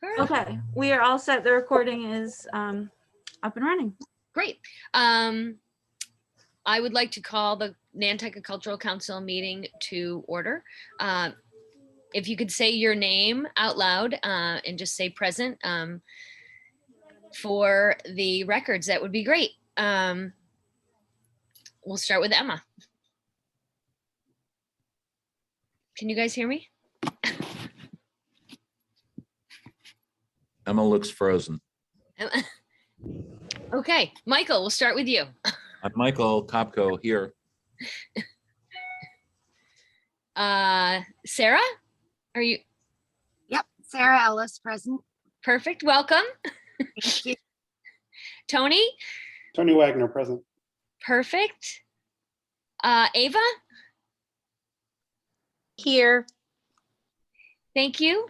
Okay, we are all set. The recording is up and running. Great. I would like to call the Nantucket Cultural Council meeting to order. If you could say your name out loud and just say present for the records, that would be great. We'll start with Emma. Can you guys hear me? Emma looks frozen. Okay, Michael, we'll start with you. I'm Michael Copco here. Sarah, are you? Yep, Sarah Ellis, present. Perfect, welcome. Thank you. Tony? Tony Wagner, present. Perfect. Ava? Here. Thank you.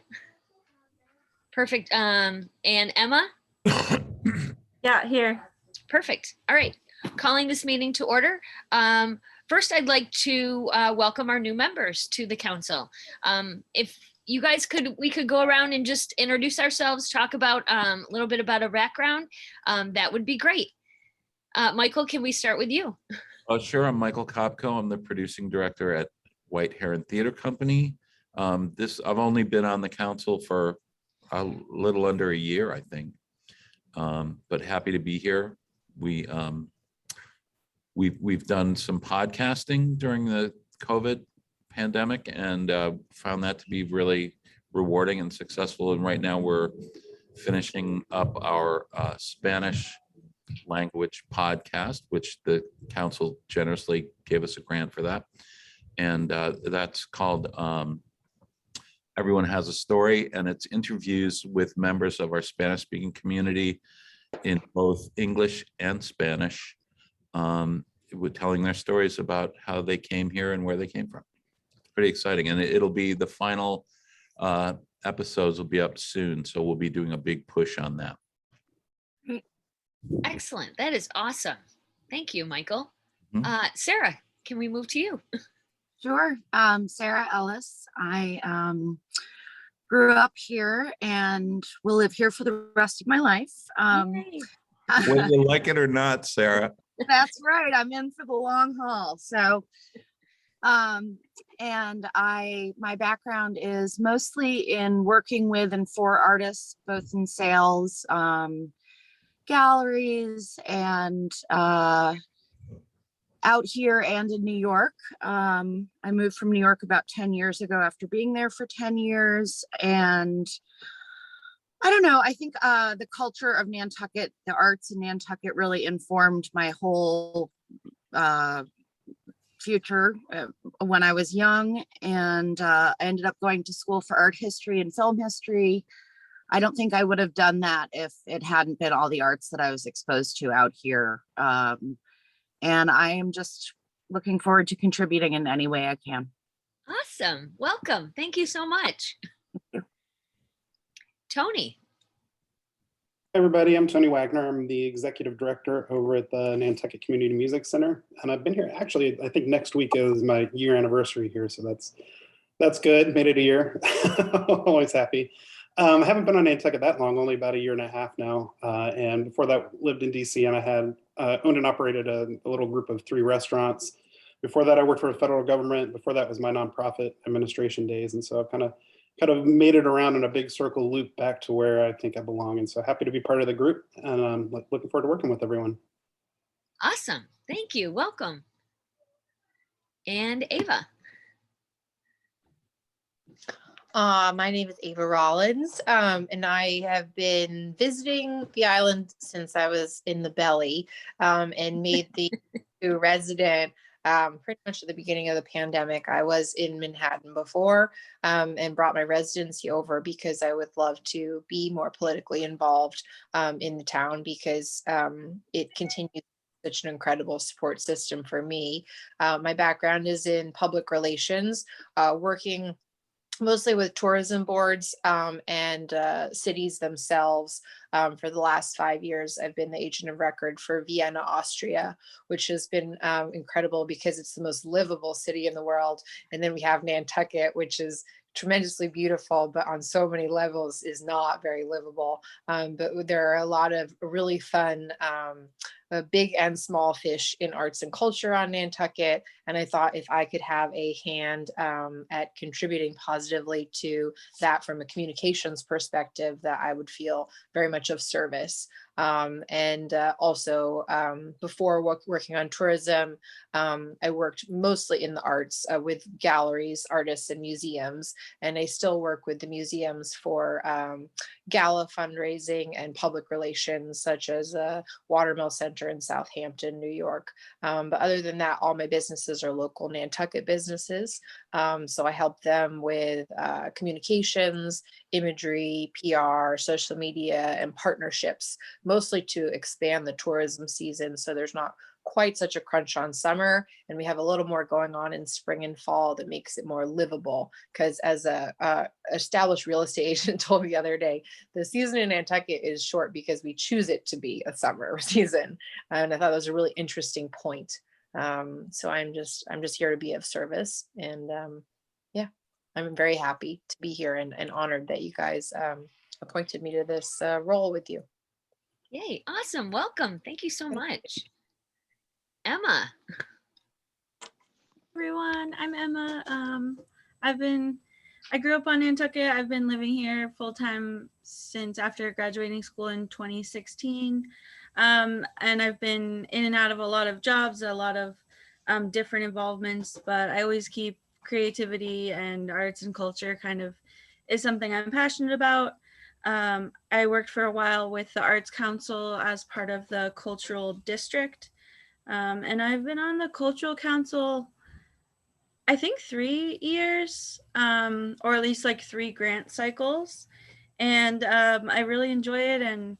Perfect. And Emma? Yeah, here. Perfect. All right. Calling this meeting to order. First, I'd like to welcome our new members to the council. If you guys we could go around and just introduce ourselves, talk about a little bit about our background. That would be great. Michael, can we start with you? Oh, sure. I'm Michael Copco. I'm the producing director at White Heron Theater Company. I've only been on the council for a little under a year, I think, but happy to be here. We've done some podcasting during the COVID pandemic and found that to be really rewarding and successful. And right now we're finishing up our Spanish language podcast, which the council generously gave us a grant for that. And that's called Everyone Has a Story, and it's interviews with members of our Spanish speaking community in both English and Spanish, with telling their stories about how they came here and where they came from. It's pretty exciting. And it'll be the final episodes will be up soon. So we'll be doing a big push on that. Excellent. That is awesome. Thank you, Michael. Mhm. Sarah, can we move to you? Sure. Sarah Ellis. I grew up here and will live here for the rest of my life. Yay. Whether you like it or not, Sarah. That's right. I'm in for the long haul. So, and my background is mostly in working with and for artists, both in sales, galleries, and out here and in New York. I moved from New York about 10 years ago after being there for 10 years. And I don't know, I think the culture of Nantucket, the arts in Nantucket really informed my whole future when I was young. And I ended up going to school for art history and film history. I don't think I would have done that if it hadn't been all the arts that I was exposed to out here. And I am just looking forward to contributing in any way I can. Awesome. Welcome. Thank you so much. Thank you. Tony. Hey everybody, I'm Tony Wagner. I'm the executive director over at the Nantucket Community Music Center. And I've been here, actually, I think next week is my year anniversary here. So that's good. Made it a year. Always happy. I haven't been on Nantucket that long, only about a year and a half now. And before that, lived in DC, and I had owned and operated a little group of 3 restaurants. Before that, I worked for the federal government. Before that was my nonprofit administration days. And so I've kind of made it around in a big circle loop back to where I think I belong. And so happy to be part of the group, and I'm looking forward to working with everyone. Awesome. Thank you. Welcome. And Ava. My name is Ava Rollins, and I have been visiting the island since I was in the belly, and made the resident pretty much at the beginning of the pandemic. I was in Manhattan before, and brought my residency over because I would love to be more politically involved in the town, because it continues such an incredible support system for me. My background is in public relations, working mostly with tourism boards and cities themselves. For the last 5 years, I've been the agent of record for Vienna, Austria, which has been incredible because it's the most livable city in the world. And then we have Nantucket, which is tremendously beautiful, but on so many levels is not very livable. But there are a lot of really fun big and small fish in arts and culture on Nantucket. And I thought if I could have a hand at contributing positively to that from a communications perspective, that I would feel very much of service. Also before working on tourism, I worked mostly in the arts with galleries, artists, and museums. And I still work with the museums for gala fundraising and public relations, such as Watermill Center in Southampton, New York. But other than that, all my businesses are local Nantucket businesses. So I help them with communications, imagery, PR, social media, and partnerships, mostly to expand the tourism season. So there's not quite such a crunch on summer, and we have a little more going on in spring and fall that makes it more livable. Because as a established real estate agent told me the other day, the season in Nantucket is short because we choose it to be a summer season, and I thought that was a really interesting point. So I'm just here to be of service, and yeah, I'm very happy to be here and honored that you guys appointed me to this role with you. Yay, awesome. Welcome. Thank you so much. Emma. Everyone, I'm Emma. I grew up on Nantucket. I've been living here full time since after graduating school in 2016. And I've been in and out of a lot of jobs, a lot of different involvements, but I always keep creativity and arts and culture kind of is something I'm passionate about. I worked for a while with the Arts Council as part of the cultural district. And I've been on the cultural council, I think 3 years, or at least like 3 grant cycles. And I really enjoy it. And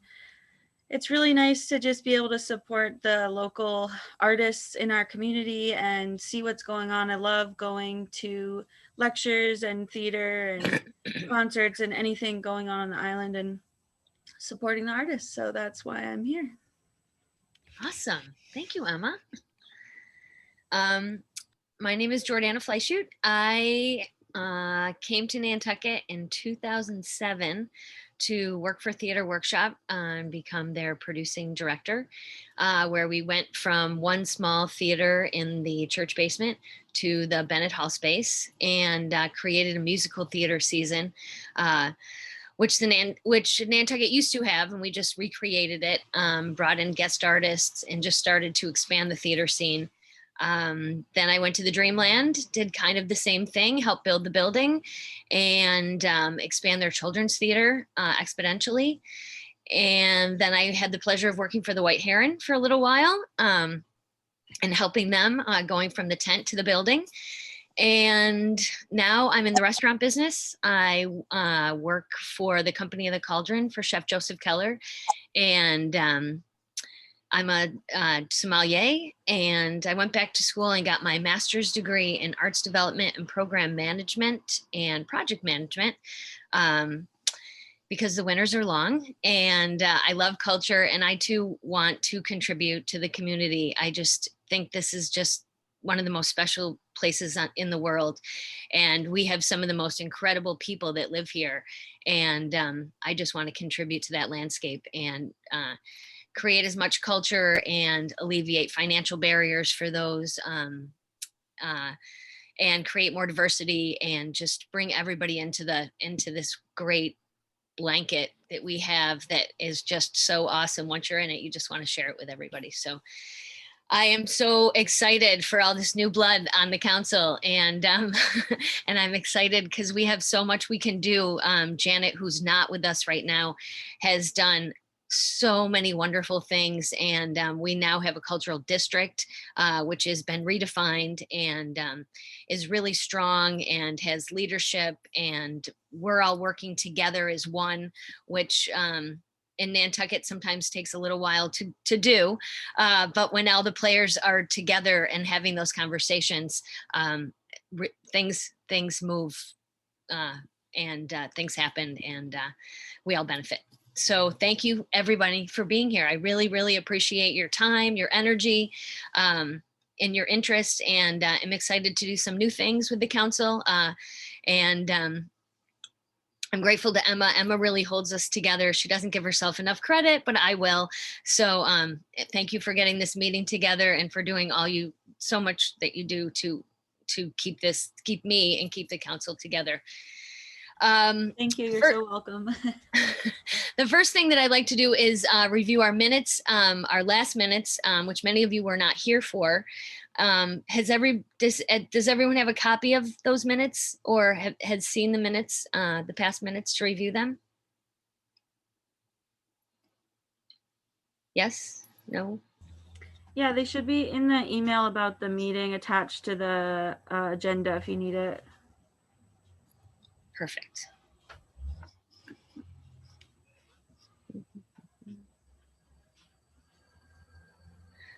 it's really nice to just be able to support the local artists in our community and see what's going on. I love going to lectures and theater and concerts and anything going on the island and supporting the artists. So that's why I'm here. Awesome. Thank you, Emma. My name is Jordana Fleischut. I came to Nantucket in 2007 to work for Theater Workshop and become their producing director, where we went from one small theater in the church basement to the Bennett Hall space and created a musical theater season, which Nantucket used to have, and we just recreated it, brought in guest artists and just started to expand the theater scene. Then I went to the Dreamland, did kind of the same thing, helped build the building and expand their children's theater exponentially. And then I had the pleasure of working for the White Heron for a little while and helping them going from the tent to the building. And now I'm in the restaurant business. I work for the Company of the Cauldron for Chef Joseph Keller. And I'm a sommelier, and I went back to school and got my master's degree in arts development and program management and project management because the winters are long, and I love culture, and I too want to contribute to the community. I just think this is just one of the most special places in the world, and we have some of the most incredible people that live here, and I just want to contribute to that landscape and create as much culture and alleviate financial barriers for those and create more diversity and just bring everybody into this great blanket that we have that is just so awesome. Once you're in it, you just want to share it with everybody. So I am so excited for all this new blood on the council, and and I'm excited because we have so much we can do. Janet, who's not with us right now, has done so many wonderful things, and we now have a cultural district which has been redefined and is really strong and has leadership, and we're all working together as one, which in Nantucket sometimes takes a little while to do, but when all the players are together and having those conversations, things move and things happen, and we all benefit. So thank you everybody for being here. I really, really appreciate your time, your energy. in your interest, and I'm excited to do some new things with the council. And I'm grateful to Emma. Emma really holds us together. She doesn't give herself enough credit, but I will. So thank you for getting this meeting together and for doing so much that you do to keep me and keep the council together. Thank you. You're so welcome. The first thing that I'd like to do is review our minutes, our last minutes, which many of you were not here for. Does everyone have a copy of those minutes or has seen the minutes, the past minutes to review them? Yes? No? Yeah, they should be in the email about the meeting attached to the agenda if you need it. Perfect.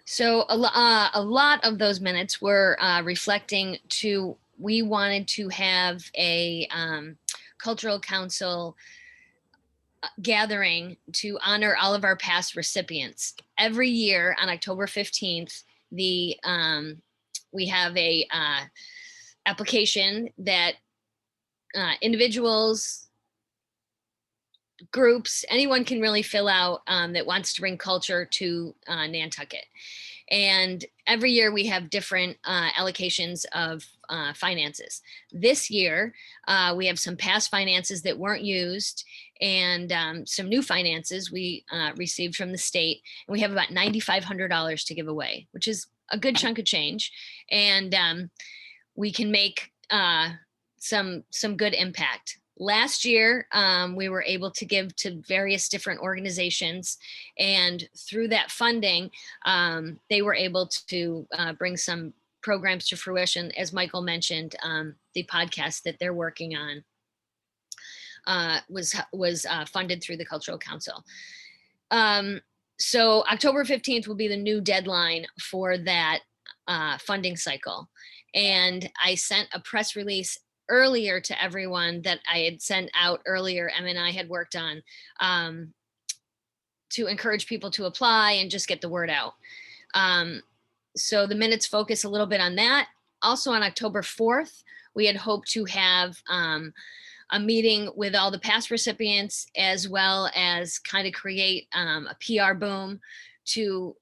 So a lot of those minutes were reflecting we wanted to have a cultural council gathering to honor all of our past recipients. Every year on October 15th, we have a application that individuals, groups, anyone can really fill out that wants to bring culture to Nantucket. And every year we have different allocations of finances. This year, we have some past finances that weren't used and some new finances we received from the state. And we have about $9,500 to give away, which is a good chunk of change. And we can make some good impact. Last year, we were able to give to various different organizations, and through that funding, they were able to bring some programs to fruition. As Michael mentioned, the podcast that they're working on was funded through the Cultural Council. So October 15th will be the new deadline for that funding cycle. And I sent a press release earlier to everyone that I had sent out earlier. Emma and I had worked on to encourage people to apply and just get the word out. So the minutes focus a little bit on that. Also on October 4th, we had hoped to have a meeting with all the past recipients, as well as kind of create a PR boom to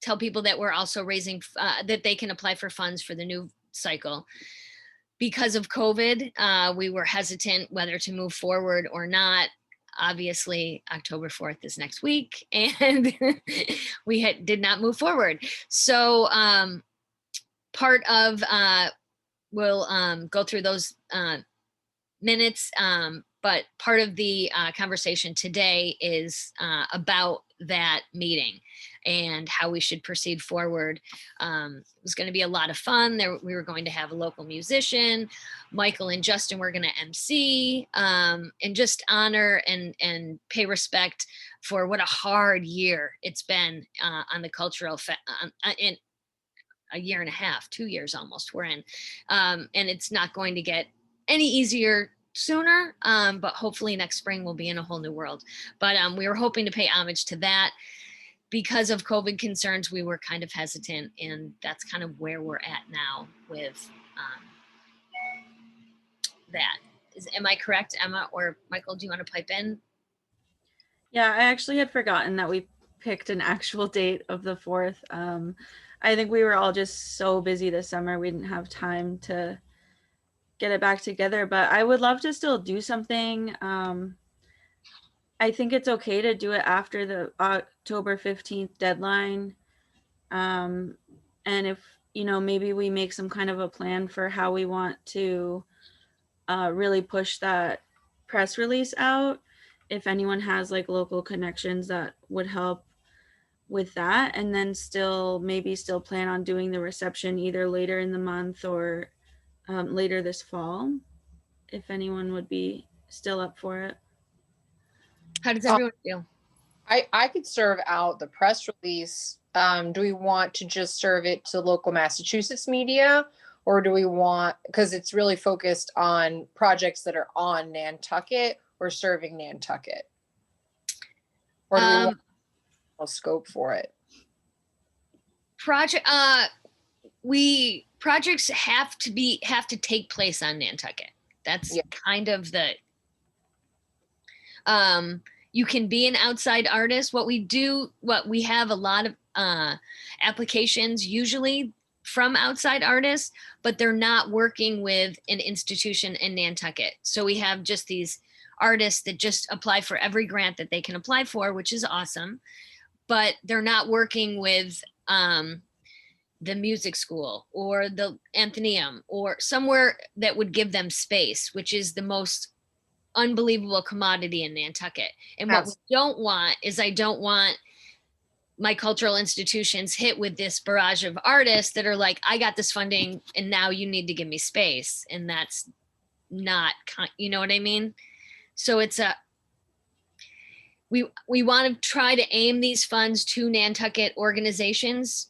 tell people that we're also raising, that they can apply for funds for the new cycle. Because of COVID, we were hesitant whether to move forward or not. Obviously, October 4th is next week, and we did not move forward. So part of, we'll go through those minutes, but part of the conversation today is about that meeting and how we should proceed forward. It was going to be a lot of fun. We were going to have a local musician. Michael and Justin were going to MC, and just honor and pay respect for what a hard year it's been on the cultural in a year and a half, 2 years almost we're in. And it's not going to get any easier sooner, but hopefully next spring we'll be in a whole new world. But we were hoping to pay homage to that. Because of COVID concerns, we were kind of hesitant, and that's kind of where we're at now with that. Am I correct, Emma or Michael? Do you want to pipe in? Yeah, I actually had forgotten that we picked an actual date of the 4th. I think we were all just so busy this summer, we didn't have time to get it back together, but I would love to still do something. I think it's okay to do it after the October 15th deadline. And if, maybe we make some kind of a plan for how we want to really push that press release out. If anyone has like local connections that would help with that, and then still plan on doing the reception either later in the month or later this fall, if anyone would be still up for it. How does everyone feel? I could serve out the press release. Do we want to just serve it to local Massachusetts media, or do we want, because it's really focused on projects that are on Nantucket or serving Nantucket? Or do we want a scope for it? projects have to take place on Nantucket. That's Yeah. kind of the you can be an outside artist. What we have a lot of applications usually from outside artists, but they're not working with an institution in Nantucket. So we have just these artists that just apply for every grant that they can apply for, which is awesome, but they're not working with the music school or the Athenaeum or somewhere that would give them space, which is the most unbelievable commodity in Nantucket. And what we don't want is, I don't want my cultural institutions hit with this barrage of artists that are like, I got this funding and now you need to give me space. And that's not, you know what I mean? So it's we want to try to aim these funds to Nantucket organizations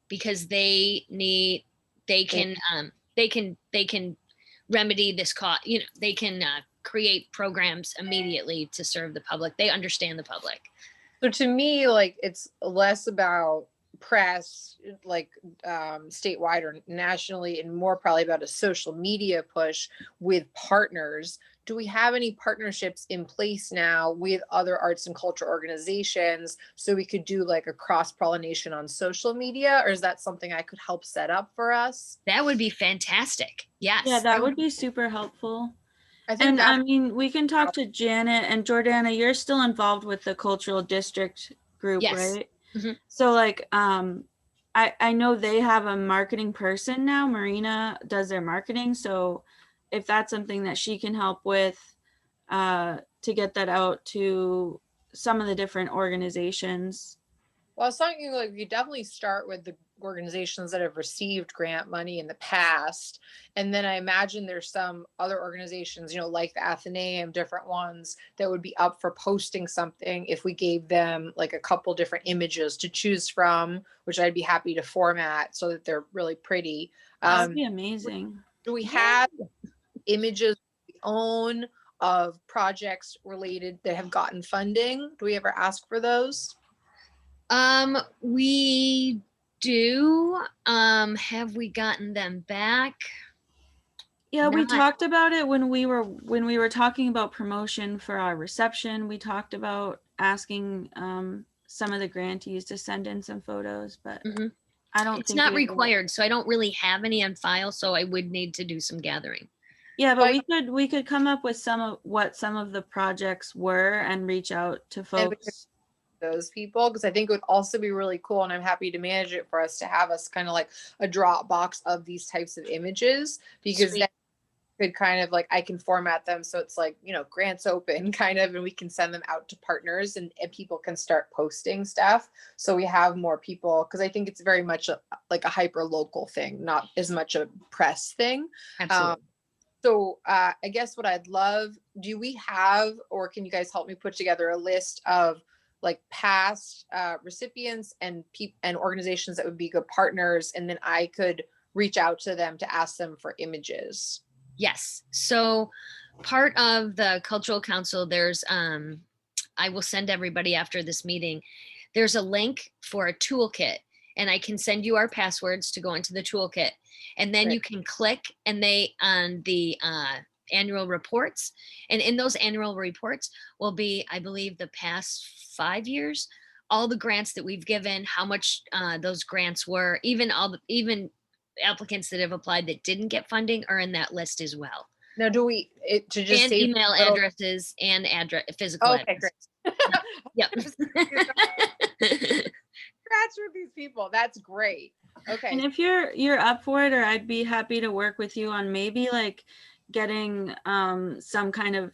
because they can remedy this cost. You know, they can create programs immediately to serve the public. They understand the public. So to me, like, it's less about press, like statewide or nationally, and more probably about a social media push with partners. Do we have any partnerships in place now with other arts and culture organizations so we could do like a cross-pollination on social media? Or is that something I could help set up for us? That would be fantastic. Yes. Yeah, that would be super helpful. I think And that, I mean, we can talk to Janet and Jordana. You're still involved with the cultural district group, Yes. right? Mhm. So like, I know they have a marketing person now. Marina does their marketing. So if that's something that she can help with, to get that out to some of the different organizations. well, it's something like you definitely start with the organizations that have received grant money in the past. And then I imagine there's some other organizations, you know, like the Athenaeum, different ones that would be up for posting something if we gave them like a couple different images to choose from, which I'd be happy to format so that they're really pretty. That would be amazing. Do we have images we own of projects related that have gotten funding? Do we ever ask for those? We do. Have we gotten them back? Yeah, we Not- talked about it when we were talking about promotion for our reception. We talked about asking some of the grantees to send in some photos, but Mhm. I don't It's think not we ever- required, so I don't really have any on file, so I would need to do some gathering. Yeah, but Like- we could come up with some of the projects were and reach out to And we could- folks. those people, because I think it would also be really cool, and I'm happy to manage it for us to have us kind of like a Dropbox of these types of images, because Sweet. then could kind of like, I can format them so it's like, you know, grants open kind of, and we can send them out to partners and people can start posting stuff. So we have more people, because I think it's very much like a hyper local thing, not as much a press thing. Absolutely. So I guess what I'd love, do we have, or can you guys help me put together a list of like past recipients and and organizations that would be good partners, and then I could reach out to them to ask them for images? Yes. So part of the cultural council, there's I will send everybody after this meeting. There's a link for a toolkit, and I can send you our passwords to go into the toolkit. And then Great. you can click and they on the annual reports. And in those annual reports will be, I believe, the past 5 years, all the grants that we've given, how much those grants were, even applicants that have applied that didn't get funding are in that list as well. Now, do we, to just And save email little- addresses and physical Okay, addresses. great. Yep. Scratch with these people. That's great. Okay. And if you're up for it, or I'd be happy to work with you on maybe like getting some kind of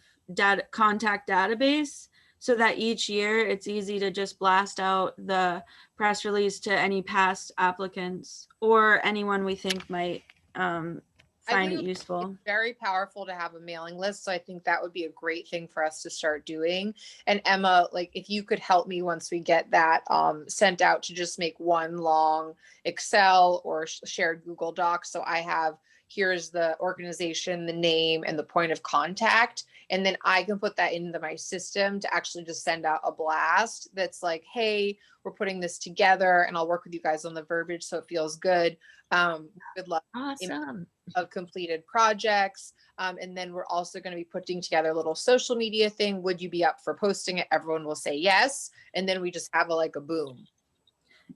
contact database, so that each year it's easy to just blast out the press release to any past applicants or anyone we think might find it useful. It's very powerful to have a mailing list. So I think that would be a great thing for us to start doing. And Emma, like if you could help me once we get that sent out, to just make one long Excel or shared Google Doc. So I have, here's the organization, the name, and the point of contact. And then I can put that into my system to actually just send out a blast that's like, hey, we're putting this together, and I'll work with you guys on the verbiage so it feels good. Good luck Awesome. of completed projects. And then we're also going to be putting together a little social media thing. Would you be up for posting it? Everyone will say yes. And then we just have a boom.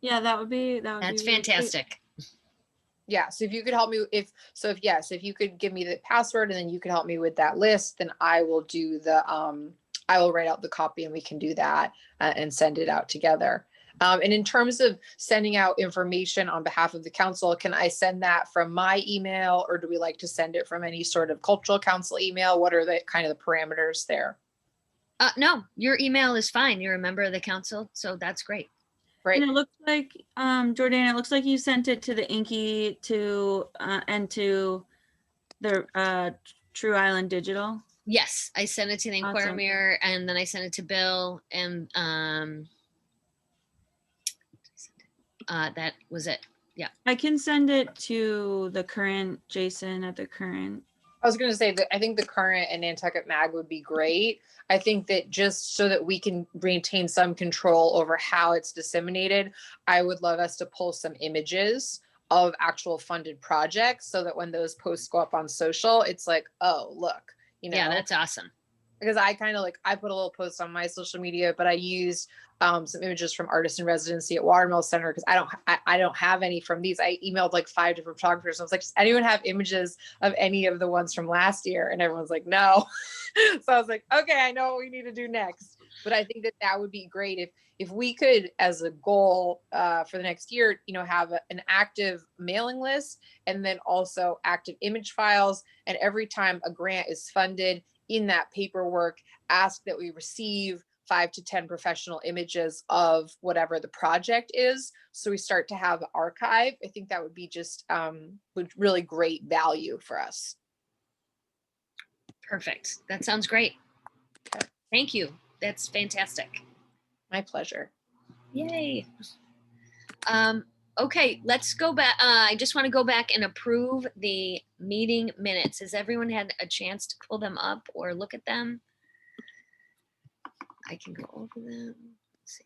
Yeah, that would be That's really great. fantastic. Yeah. So if you could help me if you could give me the password and then you could help me with that list, then I will do I will write out the copy and we can do that and send it out together. And in terms of sending out information on behalf of the council, can I send that from my email, or do we like to send it from any sort of cultural council email? What are the kind of the parameters there? No, your email is fine. You're a member of the council, so that's great. Right. And it looks like, Jordan, it looks like you sent it to the Inky and to the True Island Digital. Yes, I sent it to the Inquirer Awesome. Mirror, and then I sent it to Bill, and that was it. Yeah. I can send it to the current Jason at the current. I was going to say that I think the current and Nantucket Mag would be great. I think that just so that we can maintain some control over how it's disseminated, I would love us to pull some images of actual funded projects so that when those posts go up on social, it's like, oh, look, Yeah, that's awesome. Because I kind of I put a little post on my social media, but I used some images from artist in residency at Watermill Center because I don't have any from these. I emailed 5 different photographers. I was like, does anyone have images of any of the ones from last year? And everyone's like, no. So I was like, okay, I know what we need to do next. But I think that would be great if we could, as a goal for the next year, have an active mailing list and then also active image files. And every time a grant is funded, in that paperwork, ask that we receive 5 to 10 professional images of whatever the project is. So we start to have an archive. I think that would be just really great value for us. Perfect. That sounds great. Okay. Thank you. That's fantastic. My pleasure. Yay. Okay, let's go back. I just want to go back and approve the meeting minutes. Has everyone had a chance to pull them up or look at them? I can go over them. Let's see.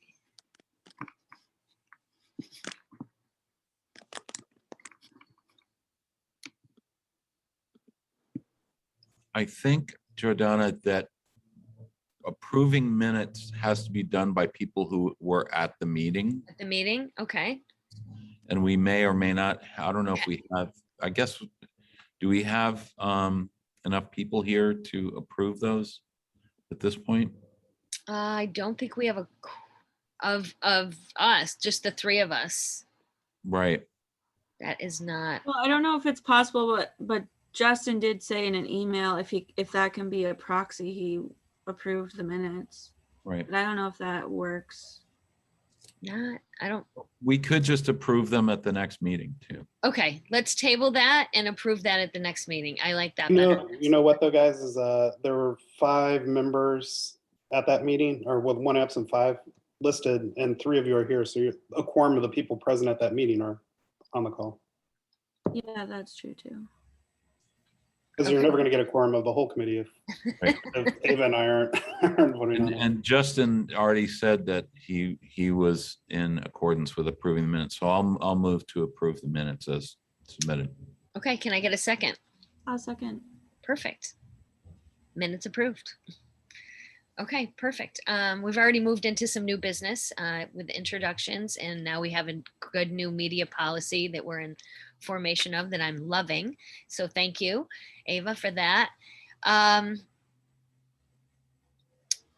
I think, Jordana, that approving minutes has to be done by people who were at the meeting. At the meeting, okay. And we may or may not, I don't know if we have, I guess, do we have enough people here to approve those at this point? I don't think we have of us, just the three of us. Right. That is not. Well, I don't know if it's possible, but Justin did say in an email if that can be a proxy, he approved the minutes. Right. But I don't know if that works. I don't. We could just approve them at the next meeting too. Okay, let's table that and approve that at the next meeting. I like that better. You know what though, guys, is there were 5 members at that meeting, or with 1 absent, 5 listed, and 3 of you are here. So you're a quorum of the people present at that meeting are on the call. Yeah, that's true too. Because you're never going to get a quorum of the whole committee if Ava and I aren't voting on it. And Justin already said that he was in accordance with approving the minutes. So I'll move to approve the minutes as submitted. Okay, can I get a second? I'll second. Perfect. Minutes approved. Okay, perfect. We've already moved into some new business with introductions, and now we have a good new media policy that we're in formation of that I'm loving. So thank you, Ava, for that.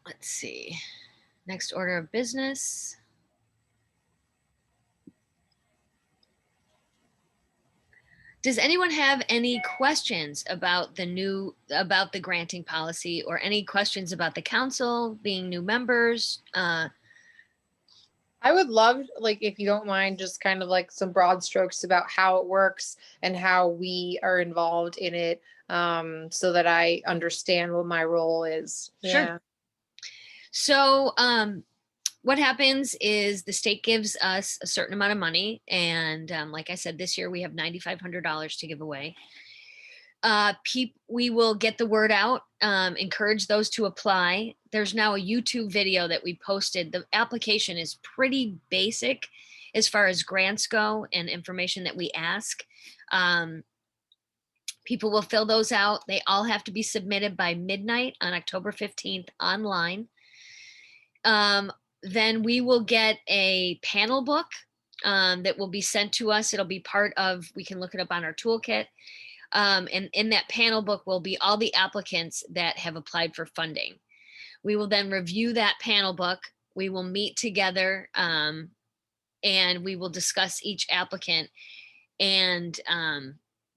Let's see. Next order of business. Does anyone have any questions about the granting policy, or any questions about the council being new members? I would love, if you don't mind, just kind of some broad strokes about how it works and how we are involved in it, so that I understand what my role is. Sure. Yeah. So what happens is the state gives us a certain amount of money. And like I said, this year we have $9,500 to give away. We will get the word out, encourage those to apply. There's now a YouTube video that we posted. The application is pretty basic as far as grants go and information that we ask. People will fill those out. They all have to be submitted by midnight on October 15th online. Then we will get a panel book that will be sent to us. It'll be part of, we can look it up on our toolkit. And in that panel book will be all the applicants that have applied for funding. We will then review that panel book. We will meet together and we will discuss each applicant and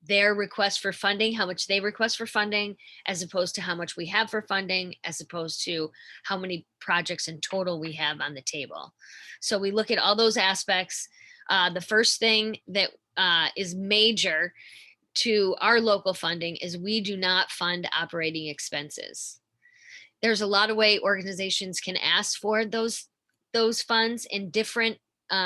their request for funding, how much they request for funding, as opposed to how much we have for funding, as opposed to how many projects in total we have on the table. So we look at all those aspects. The first thing that is major to our local funding is we do not fund operating expenses. There's a lot of way organizations can ask for those funds in different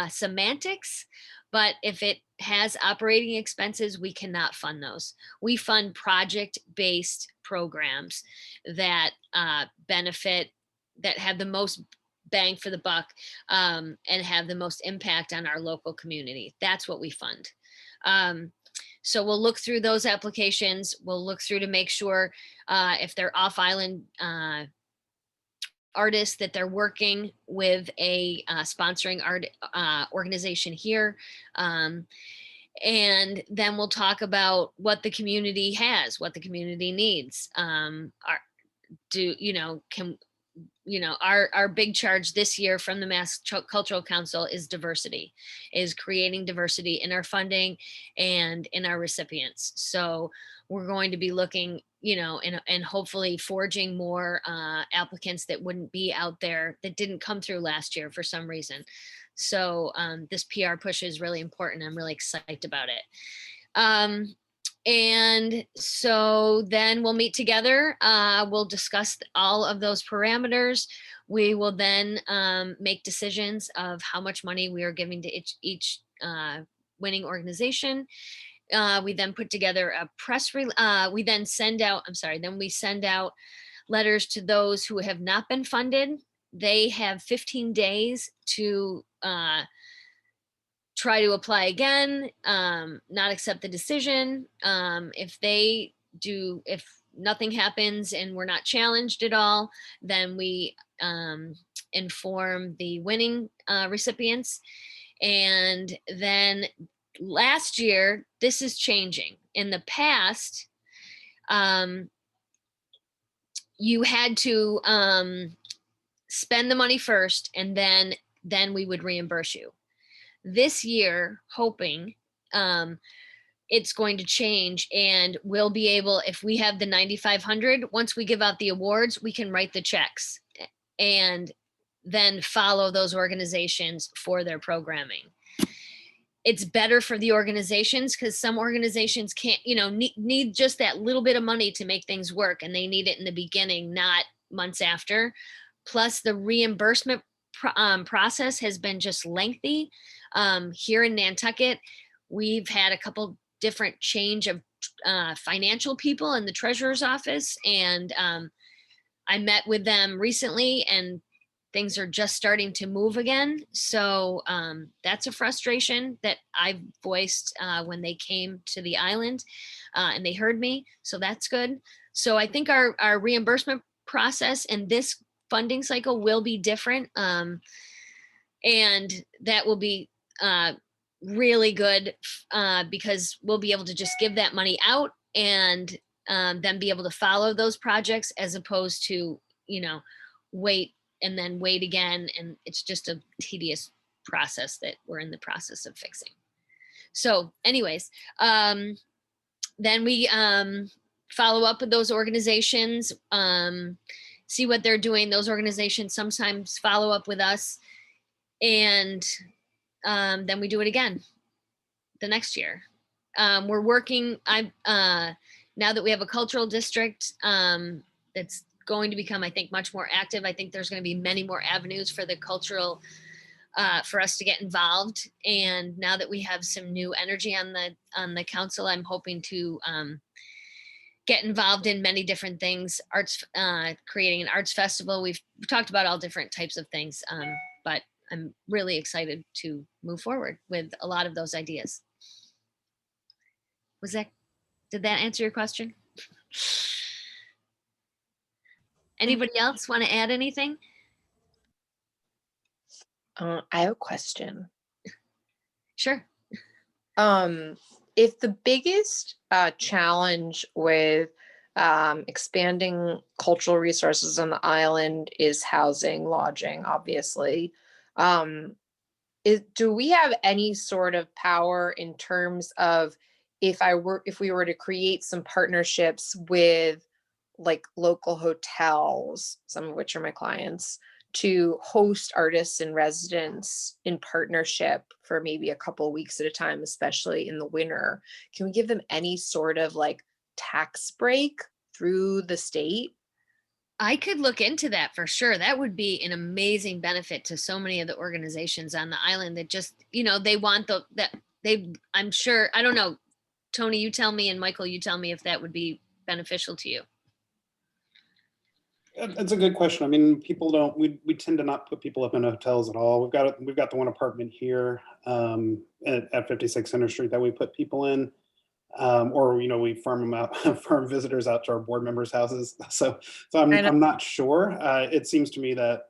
semantics, but if it has operating expenses, we cannot fund those. We fund project-based programs that benefit, that have the most bang for the buck and have the most impact on our local community. That's what we fund. So we'll look through those applications. We'll look through to make sure if they're off-island artists that they're working with a sponsoring art organization here. And then we'll talk about what the community has, what the community needs. Our big charge this year from the Mass Cultural Council is diversity, is creating diversity in our funding and in our recipients. So we're going to be looking, and hopefully forging more applicants that wouldn't be out there, that didn't come through last year for some reason. So this PR push is really important. I'm really excited about it. And so then we'll meet together. We'll discuss all of those parameters. We will then make decisions of how much money we are giving to each winning organization. We then put together a press release. We then send out letters to those who have not been funded. They have 15 days to try to apply again, not accept the decision. If nothing happens and we're not challenged at all, then we inform the winning recipients. And then last year, this is changing. In the past, you had to spend the money first, and then we would reimburse you. This year, hoping it's going to change, and we'll be able, if we have the 9,500, once we give out the awards, we can write the checks and then follow those organizations for their programming. It's better for the organizations because some organizations can't, need just that little bit of money to make things work, and they need it in the beginning, not months after. Plus the reimbursement process has been just lengthy. Here in Nantucket, we've had a couple different change of financial people in the treasurer's office, and I met with them recently, and things are just starting to move again. So that's a frustration that I voiced when they came to the island, and they heard me. So that's good. So I think our reimbursement process and this funding cycle will be different. And that will be really good because we'll be able to just give that money out and then be able to follow those projects, as opposed to, wait and then wait again. And it's just a tedious process that we're in the process of fixing. So anyways, then we follow up with those organizations, see what they're doing. Those organizations sometimes follow up with us, and then we do it again the next year. We're working, now that we have a cultural district that's going to become, I think, much more active. I think there's going to be many more avenues for the cultural, for us to get involved. And now that we have some new energy on the council, I'm hoping to get involved in many different things, arts, creating an arts festival. We've talked about all different types of things, but I'm really excited to move forward with a lot of those ideas. Did that answer your question? Anybody else want to add anything? I have a question. Sure. If the biggest challenge with expanding cultural resources on the island is housing, lodging, obviously, do we have any sort of power in terms of if we were to create some partnerships with like local hotels, some of which are my clients, to host artists in residence in partnership for maybe a couple of weeks at a time, especially in the winter? Can we give them any sort of like tax break through the state? I could look into that for sure. That would be an amazing benefit to so many of the organizations on the island that just, they want I'm sure, I don't know, Tony, you tell me, and Michael, you tell me if that would be beneficial to you. That's a good question. I mean, people don't, we tend to not put people up in hotels at all. We've got the one apartment here at 56 Center Street that we put people in. Or we farm them out, farm visitors out to our board members' houses. So I'm not sure. It seems to me that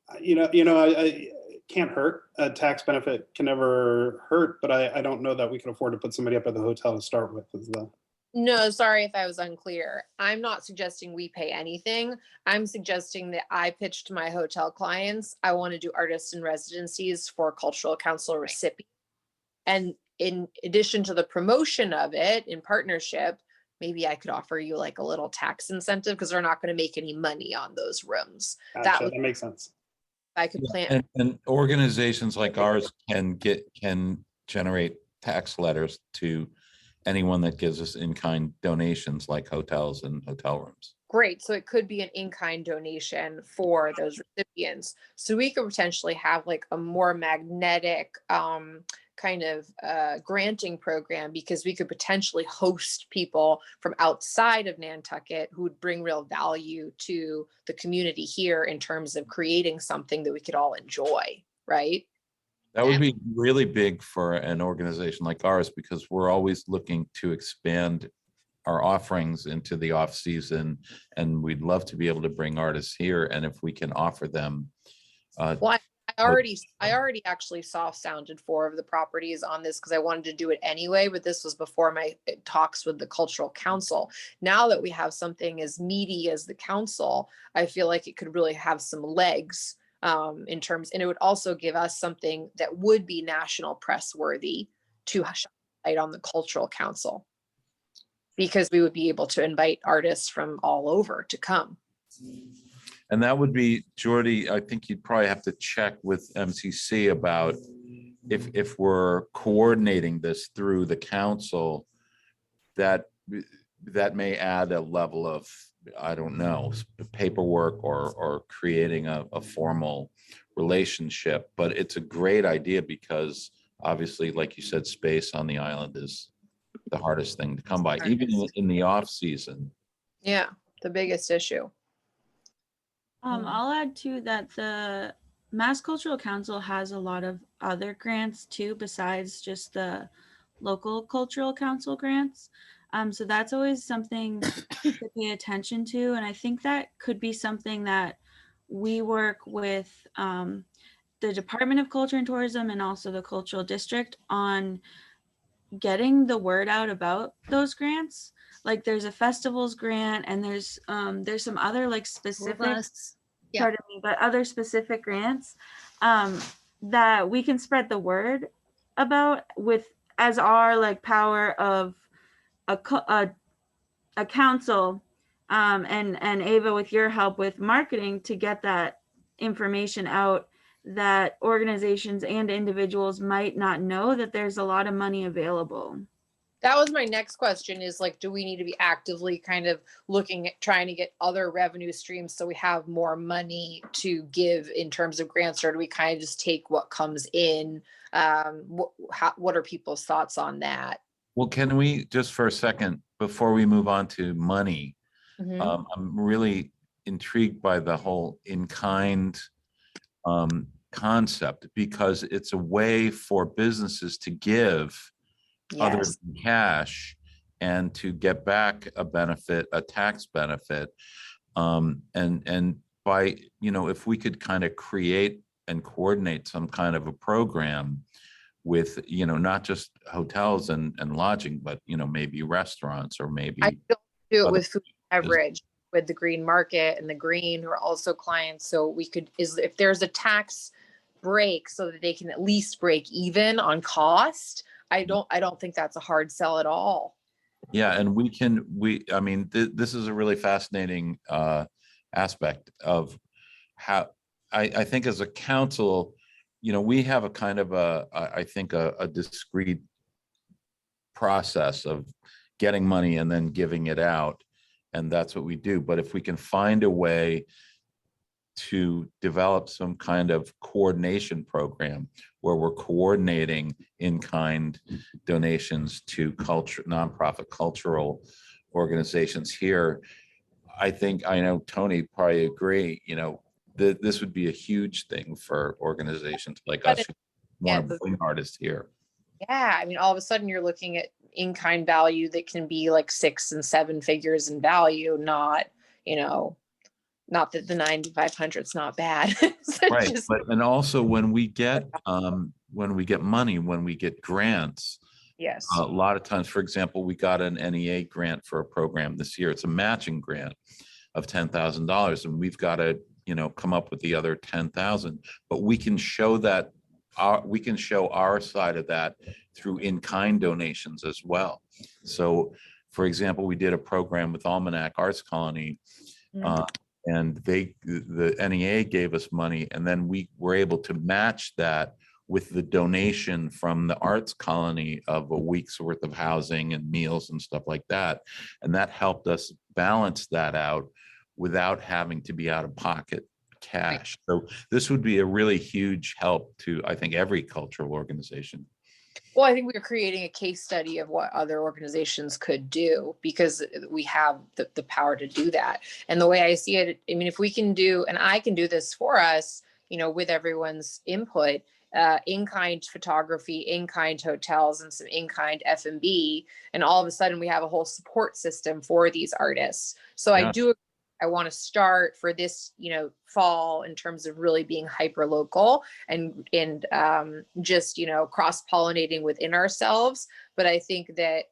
I can't hurt. A tax benefit can never hurt, but I don't know that we can afford to put somebody up at the hotel to start with. No, sorry if I was unclear. I'm not suggesting we pay anything. I'm suggesting that I pitch to my hotel clients, I want to do artists in residencies for cultural council recipients. And in addition to the promotion of it in partnership, maybe I could offer you like a little tax incentive because they're not going to make any money on those rooms. Gotcha, that makes sense. I could plan. And organizations like ours can generate tax letters to anyone that gives us in-kind donations, like hotels and hotel rooms. Great. So it could be an in-kind donation for those recipients. So we could potentially have like a more magnetic kind of granting program, because we could potentially host people from outside of Nantucket who would bring real value to the community here in terms of creating something that we could all enjoy, right? That would be really big for an organization like ours, because we're always looking to expand our offerings into the off season, and we'd love to be able to bring artists here. And if we can offer them. Well, I already actually sounded 4 of the properties on this because I wanted to do it anyway, but this was before my talks with the cultural council. Now that we have something as meaty as the council, I feel like it could really have some legs. In terms, and it would also give us something that would be national press worthy to shine on the cultural council, because we would be able to invite artists from all over to come. And that would be, Jordy, I think you'd probably have to check with MCC about if we're coordinating this through the council, that may add a level of, I don't know, paperwork or creating a formal relationship. But it's a great idea because obviously, like you said, space on the island is the hardest thing to come by, even in the off season. Yeah, the biggest issue. I'll add too that the Mass Cultural Council has a lot of other grants too, besides just the local cultural council grants. So that's always something to pay attention to. And I think that could be something that we work with the Department of Culture and Tourism and also the Cultural District on getting the word out about those grants. Like there's a festivals grant, and there's some other like specific, pardon me, but other specific grants that we can spread the word about with as our like power of a council and Ava, with your help with marketing, to get that information out that organizations and individuals might not know that there's a lot of money available. That was my next question, is like, do we need to be actively kind of looking at trying to get other revenue streams so we have more money to give in terms of grants, or do we kind of just take what comes in? What are people's thoughts on that? Well, can we just for a second before we move on to money, Mhm. I'm really intrigued by the whole in-kind concept, because it's a way for businesses to give other Yes. than cash and to get back a benefit, a tax benefit. And by, if we could kind of create and coordinate some kind of a program with, not just hotels and lodging, but, maybe restaurants or I maybe don't do it other with food and business. beverage, with the Green Market and the Green, who are also clients. So we could, if there's a tax break so that they can at least break even on cost, I don't think that's a hard sell at all. Yeah, and I mean, this is a really fascinating aspect of how I think as a council, we have a kind of I think a discrete process of getting money and then giving it out. And that's what we do. But if we can find a way to develop some kind of coordination program where we're coordinating in-kind donations to nonprofit cultural organizations here, I know Tony probably agree, this would be a huge thing for organizations like us who want to bring artists here. Yeah, I mean, all of a sudden you're looking at in-kind value that can be like 6 and 7 figures in value, not, not that the 9,500 is not bad. So Right, just, and also when we get money, when we get grants, yes. a lot of times, for example, we got an NEA grant for a program this year. It's a matching grant of $10,000, and we've got to, come up with the other 10,000. But we can show that we can show our side of that through in-kind donations as well. So, for example, we did a program with Almanac Arts Colony, and the NEA gave us money, and then we were able to match that with the donation from the Arts Colony of a week's worth of housing and meals and stuff like that. And that helped us balance that out without having to be out of pocket cash. So this would be a really huge help to, I think, every cultural organization. Well, I think we're creating a case study of what other organizations could do, because we have the power to do that. And the way I see it, I mean, if we can do, and I can do this for us, with everyone's input, in-kind photography, in-kind hotels, and some in-kind F&B, and all of a sudden we have a whole support system for these artists. So Yeah. I want to start for this, fall, in terms of really being hyper local and just, cross-pollinating within ourselves. But I think that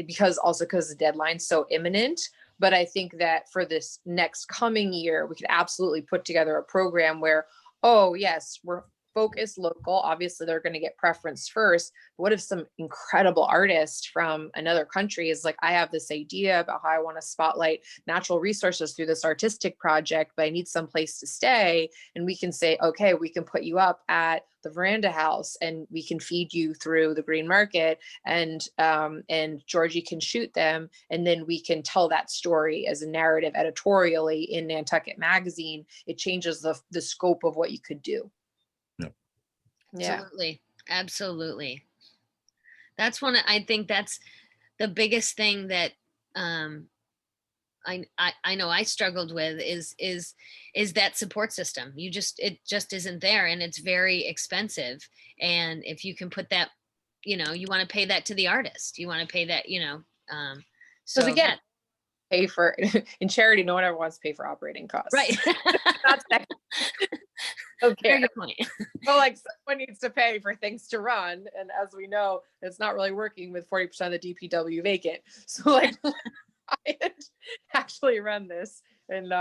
because the deadline's so imminent, but I think that for this next coming year, we could absolutely put together a program where, oh yes, we're focused local. Obviously, they're going to get preference first. But what if some incredible artist from another country is like, I have this idea about how I want to spotlight natural resources through this artistic project, but I need some place to stay. And we can say, okay, we can put you up at the Veranda House, and we can feed you through the Green Market, and Georgie can shoot them, and then we can tell that story as a narrative editorially in Nantucket Magazine. It changes the scope of what you could do. Yeah. Absolutely. That's I think that's the biggest thing that I know I struggled with is that support system. It just isn't there, and it's very expensive. And if you can put that, you want to pay that to the artist, you want to pay that, So again, pay for in charity, no one ever wants to pay for operating costs. Right. That's okay. Very good point. But like, someone needs to pay for things to run, and as we know, it's not really working with 40% of the DPW vacant. So like, I actually run this, and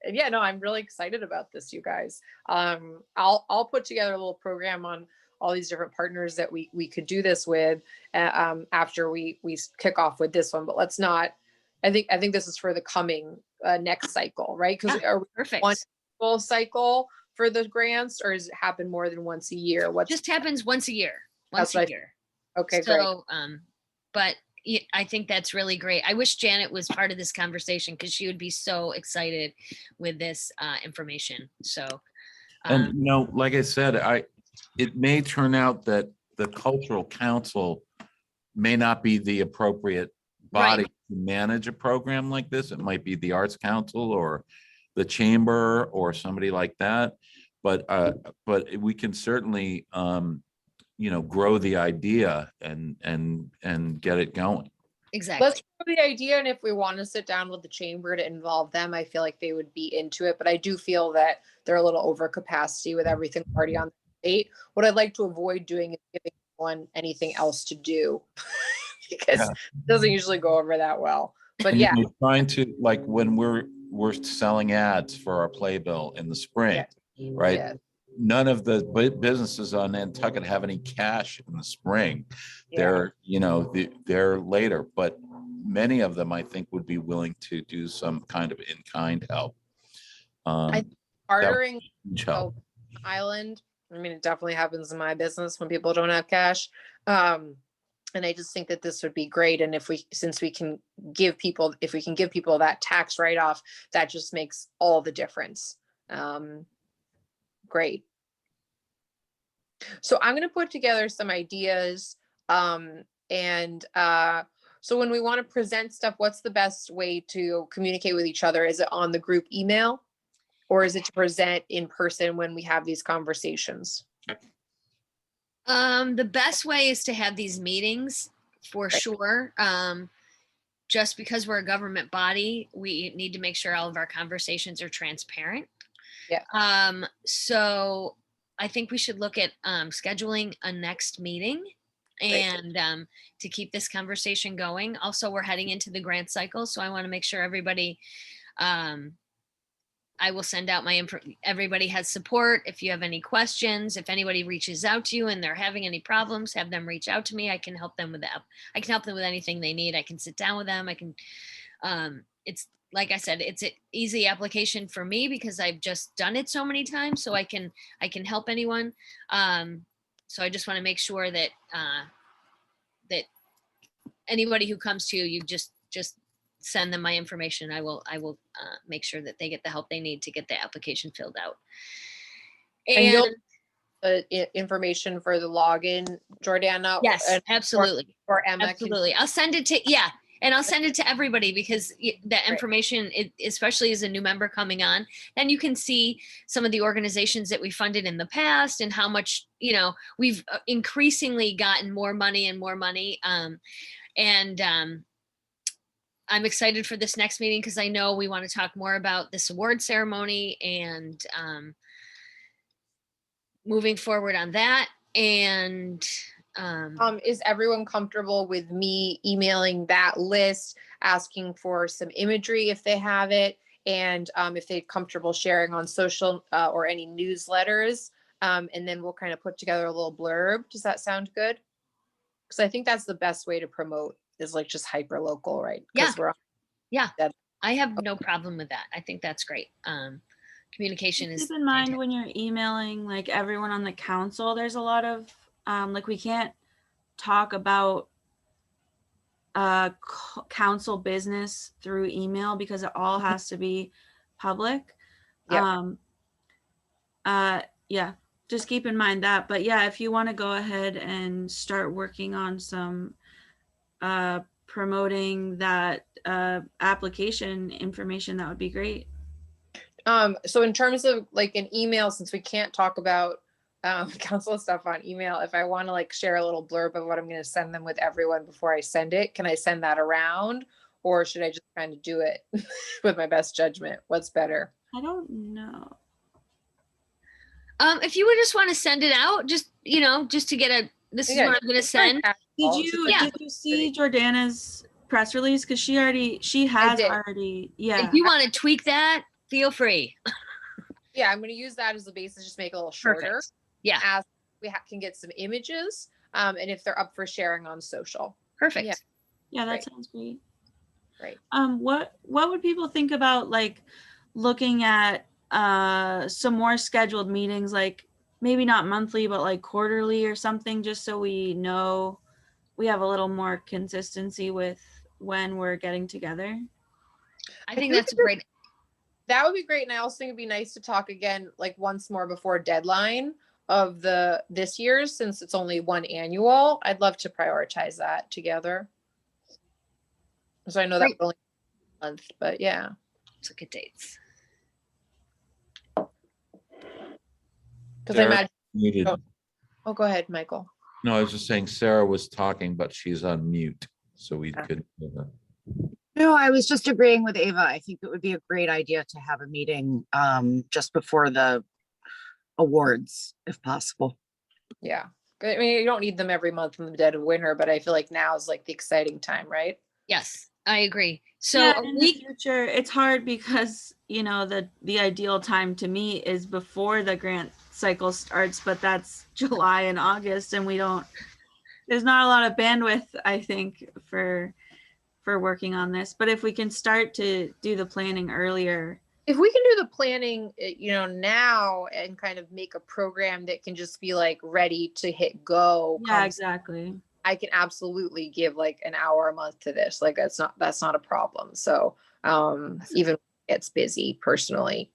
yeah, no, I'm really excited about this, you guys. I'll put together a little program on all these different partners that we could do this with after we kick off with this one. But let's not. I think this is for the coming next cycle, right? Because are we perfect. One full cycle for the grants, or does it happen more than once a year? What just happens once a year? Okay, so, great. But I think that's really great. I wish Janet was part of this conversation, because she would be so excited with this information. So, and like I said, it may turn out that the cultural council may not be the appropriate body to manage a program like this. It might be the Arts Council or the Chamber or somebody like that. But we can certainly, grow the idea and get it going. Exactly. Let's grow the idea, and if we want to sit down with the chamber to involve them, I feel like they would be into it. But I do feel that they're a little over capacity with everything already on the plate. What I'd like to avoid doing is giving anyone anything else to do because Yeah. it doesn't usually go over that well. But And, yeah, trying to, like, when we're selling ads for our playbill in the spring, right? Yeah. None of the businesses on Nantucket have any cash in the spring. Yeah. They're later, but many of them, I think, would be willing to do some kind of in-kind help. Bartering Huge help. island. I mean, it definitely happens in my business when people don't have cash. And I just think that this would be great. And if we can give people that tax write-off, that just makes all the difference. Great. So I'm going to put together some ideas. So when we want to present stuff, what's the best way to communicate with each other? Is it on the group email, or is it to present in person when we have these conversations? The best way is to have these meetings for sure. Just because we're a government body, we need to make sure all of our conversations are transparent. Yeah. So I think we should look at scheduling a next meeting and to keep this conversation going. Also, we're heading into the grant cycle, so I want to make sure everybody, I will send out my info. Everybody has support. If you have any questions, if anybody reaches out to you and they're having any problems, have them reach out to me. I can help them with that. I can help them with anything they need. I can sit down with them. I can, it's like I said, it's an easy application for me because I've just done it so many times. So I can help anyone. So I just want to make sure that, that anybody who comes to you, you just send them my information. I will make sure that they get the help they need to get the application filled out. And you'll information for the login, Jordana? Yes, absolutely. Or Emma. Absolutely. I'll send it to, and I'll send it to everybody because that information, especially as a new member coming on, then you can see some of the organizations that we funded in the past and how much, we've increasingly gotten more money and more money. I'm excited for this next meeting because I know we want to talk more about this award ceremony and moving forward on that. And is everyone comfortable with me emailing that list, asking for some imagery if they have it, and if they're comfortable sharing on social or any newsletters, and then we'll kind of put together a little blurb. Does that sound good? Because I think that's the best way to promote is like just hyper local, right? Yeah. I have no problem with that. I think that's great. Communication is. Keep in mind when you're emailing like everyone on the council, there's a lot of like we can't talk about council business through email because it all has to be public. Just keep in mind that. But yeah, if you want to go ahead and start working on some promoting that application information, that would be great. So in terms of like an email, since we can't talk about council stuff on email, if I want to like share a little blurb of what I'm going to send them with everyone before I send it, can I send that around, or should I just kind of do it with my best judgment? What's better? I don't know. If you would just want to send it out, just to get this is what I'm going to send. Did you see Jordana's press release? Because she has already. Yeah. If you want to tweak that, feel free. Yeah, I'm going to use that as the basis. Just make it a little shorter. Perfect. Yeah. As we can get some images, and if they're up for sharing on social. Perfect. Yeah, that sounds great. Right. What would people think about like looking at some more scheduled meetings, like maybe not monthly, but like quarterly or something, just so we know we have a little more consistency with when we're getting together? I think that's a great. That would be great. And I also think it'd be nice to talk again, like once more before deadline of this year's, since it's only one annual. I'd love to prioritize that together. So I know that Great. was only a month, but yeah. Let's look at dates. Because I Sarah imagine, muted. oh, go ahead, Michael. No, I was just saying Sarah was talking, but she's on mute, so we Yeah. couldn't hear her. No, I was just agreeing with Ava. I think it would be a great idea to have a meeting just before the awards, if possible. Yeah. I mean, you don't need them every month in the dead of winter, but I feel like now is like the exciting time, right? Yes, I agree. So Yeah, a in the week, future, it's hard because, you know, the ideal time to meet is before the grant cycle starts, but that's July and August, and there's not a lot of bandwidth, I think, for working on this. But if we can start to do the planning earlier. If we can do the planning, now and kind of make a program that can just be like ready to hit go. Yeah, exactly. I can absolutely give like an hour a month to this. Like that's not a problem. So even when it gets busy personally.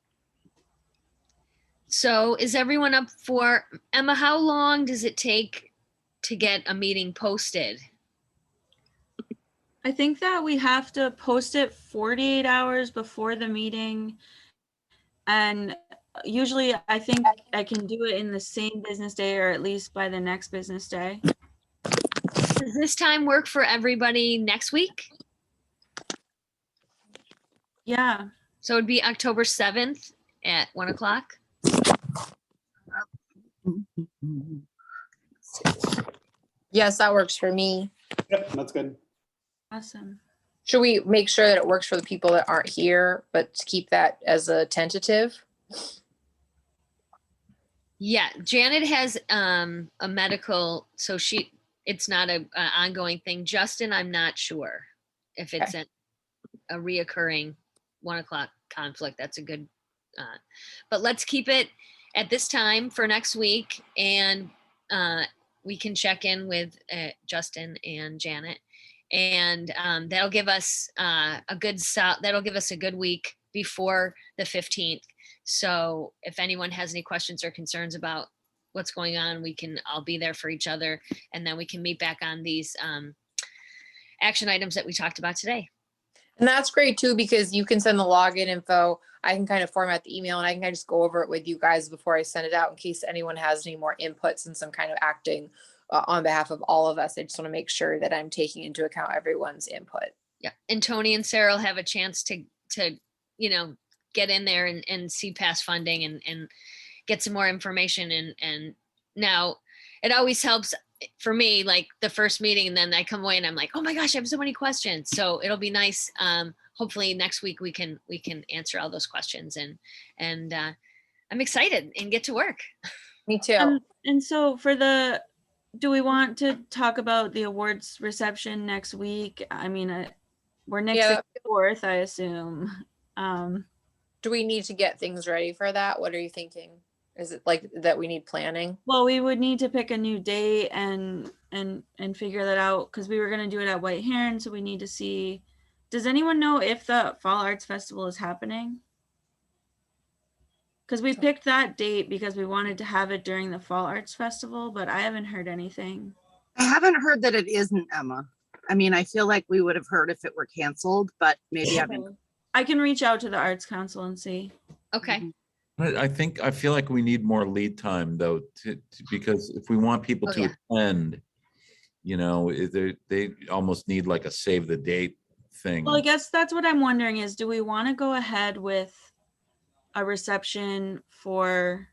so is everyone up for, Emma, how long does it take to get a meeting posted? I think that we have to post it 48 hours before the meeting. And usually I think I can do it in the same business day or at least by the next business day. Does this time work for everybody next week? Yeah. So it'd be October 7th at 1:00. Yes, that works for me. Yep, that's good. Awesome. Should we make sure that it works for the people that aren't here, but to keep that as a tentative? Yeah, Janet has a medical, so it's not a ongoing thing. Justin, I'm not sure if it's a reoccurring 1:00 conflict. That's a good, but let's keep it at this time for next week, and we can check in with Justin and Janet, and that'll give us that'll give us a good week before the 15th. So if anyone has any questions or concerns about what's going on, I'll be there for each other, and then we can meet back on these action items that we talked about today. And that's great too, because you can send the login info. I can kind of format the email and I can kind of just go over it with you guys before I send it out in case anyone has any more input, since I'm kind of acting on behalf of all of us. I just want to make sure that I'm taking into account everyone's input. Yeah, and Tony and Sarah will have a chance to get in there and see past funding and get some more information. And now it always helps for me, like the first meeting, and then I come away and I'm like, oh my gosh, I have so many questions. So it'll be nice. Hopefully next week we can answer all those questions, and I'm excited and get to work. Me too. And so do we want to talk about the awards reception next week? I mean, we're next to the 4th, I assume. Do we need to get things ready for that? What are you thinking? Is it like that we need planning? Well, we would need to pick a new date and figure that out, because we were going to do it at White Heron. So we need to see, does anyone know if the Fall Arts Festival is happening? Because we picked that date because we wanted to have it during the Fall Arts Festival, but I haven't heard anything. I haven't heard that it isn't, Emma. I mean, I feel like we would have heard if it were canceled, but maybe I can reach out to the Arts Council and see. Okay. I feel like we need more lead time though, because if we want people to attend, they almost need like a save the date thing. Well, I guess that's what I'm wondering is, do we want to go ahead with a reception for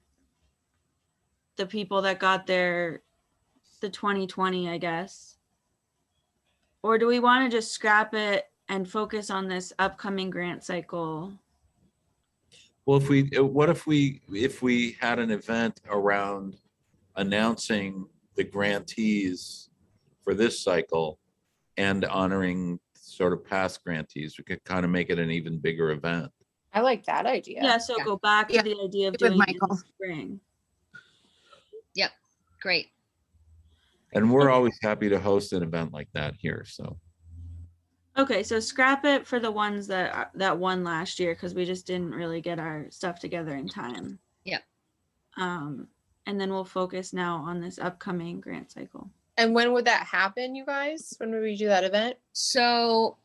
the people that got the 2020, I guess? Or do we want to just scrap it and focus on this upcoming grant cycle? Well, if we had an event around announcing the grantees for this cycle and honoring sort of past grantees, we could kind of make it an even bigger event. I like that idea. Yeah, so go back to the idea of doing it in the spring. Yep, great. And we're always happy to host an event like that here, so. Okay, so scrap it for the ones that won last year, because we just didn't really get our stuff together in time. Yep. And then we'll focus now on this upcoming grant cycle. And when would that happen, you guys? When would we do that event? So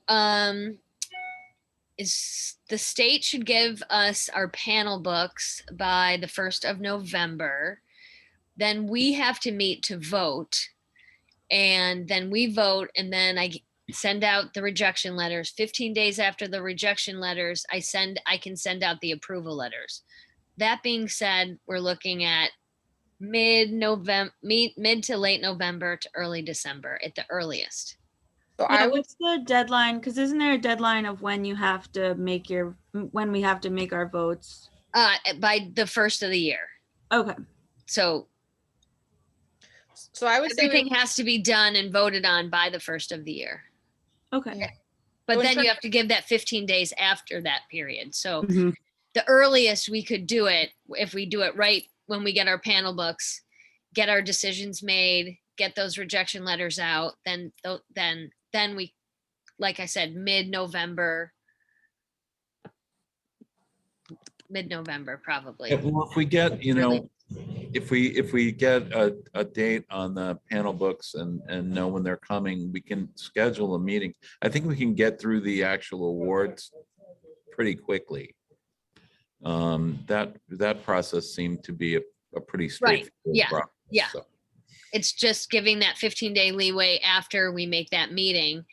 is the state should give us our panel books by the 1st of November. Then we have to meet to vote. And then we vote, and then I send out the rejection letters. 15 days after the rejection letters, I can send out the approval letters. That being said, we're looking at mid to late November to early December at the earliest. So Yeah, I would, what's the deadline? Because isn't there a deadline of when you have to when we have to make our votes? By the 1st of the year. Okay. So so I would say, everything has to be done and voted on by the 1st of the year. Okay. Yeah. But would then try- you have to give that 15 days after that period. So Mhm. the earliest we could do it, if we do it right when we get our panel books, get our decisions made, get those rejection letters out, then we, like I said, mid-November probably. Yeah, well, if we get, you know, if we get a date on the panel books and know when they're coming, we can schedule a meeting. I think we can get through the actual awards pretty quickly. That process seemed to be a pretty straightforward Yeah. process. Yeah. So, It's just giving that 15-day leeway after we make that meeting,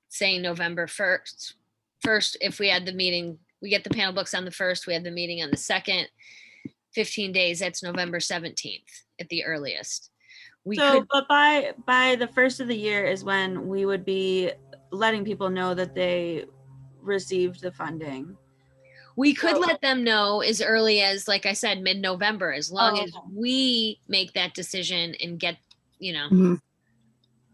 saying November 1st. First, if we had the meeting, we get the panel books on the 1st, we had the meeting on the 2nd, 15 days, that's November 17th at the earliest. But by the 1st of the year is when we would be letting people know that they received the funding. We could let them know as early as, like I said, mid-November, as long as we make that decision and get, Mhm.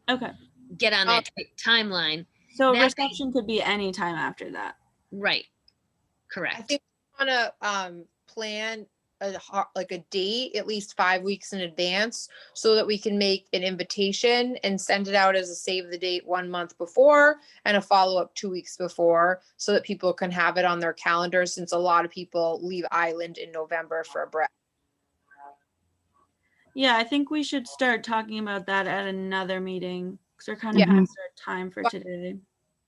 Okay. get on that timeline. So That- reception could be any time after that. Right. I Correct. think we want to plan a date at least 5 weeks in advance so that we can make an invitation and send it out as a save the date 1 month before and a follow-up 2 weeks before so that people can have it on their calendar, since a lot of people leave island in November for a break. Yeah, I think we should start talking about that at another meeting because we're kind of Yeah. past our time for today.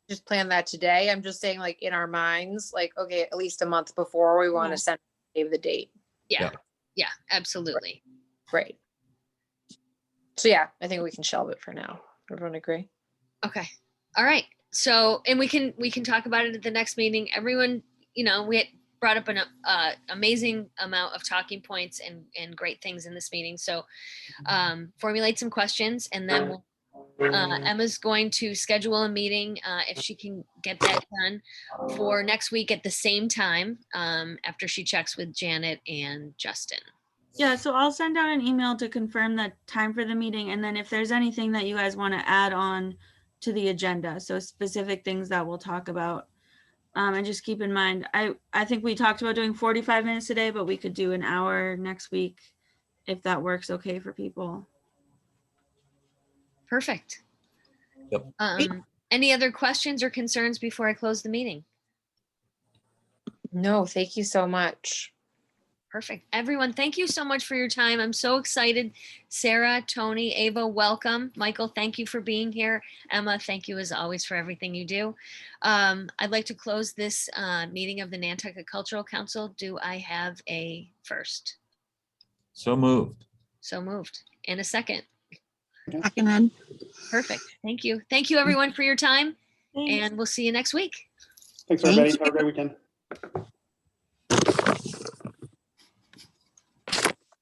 Just plan that today. I'm just saying, like, in our minds, like, okay, at least a month before we want Yeah. to save the date. Yeah. Yeah, absolutely. Right. So yeah, I think we can shelve it for now. Everyone agree? Okay. All right. So, and we can talk about it at the next meeting. Everyone, we had brought up an amazing amount of talking points and great things in this meeting. So, formulate some questions, and then Emma's going to schedule a meeting if she can get that done for next week at the same time after she checks with Janet and Justin. Yeah, so I'll send out an email to confirm the time for the meeting. And then if there's anything that you guys want to add on to the agenda, so specific things that we'll talk about. And just keep in mind, I think we talked about doing 45 minutes today, but we could do an hour next week if that works okay for people. Perfect. Yep. Any other questions or concerns before I close the meeting? No, thank you so much. Perfect. Everyone, thank you so much for your time. I'm so excited. Sarah, Tony, Ava, welcome. Michael, thank you for being here. Emma, thank you as always for everything you do. I'd like to close this meeting of the Nantucket Cultural Council. Do I have a first? So moved. So moved. And a second. Seconded. Perfect. Thank you. Thank you, everyone, for your time. Thanks. And we'll see you next week. Thanks, Thank everybody. you. Have a great weekend.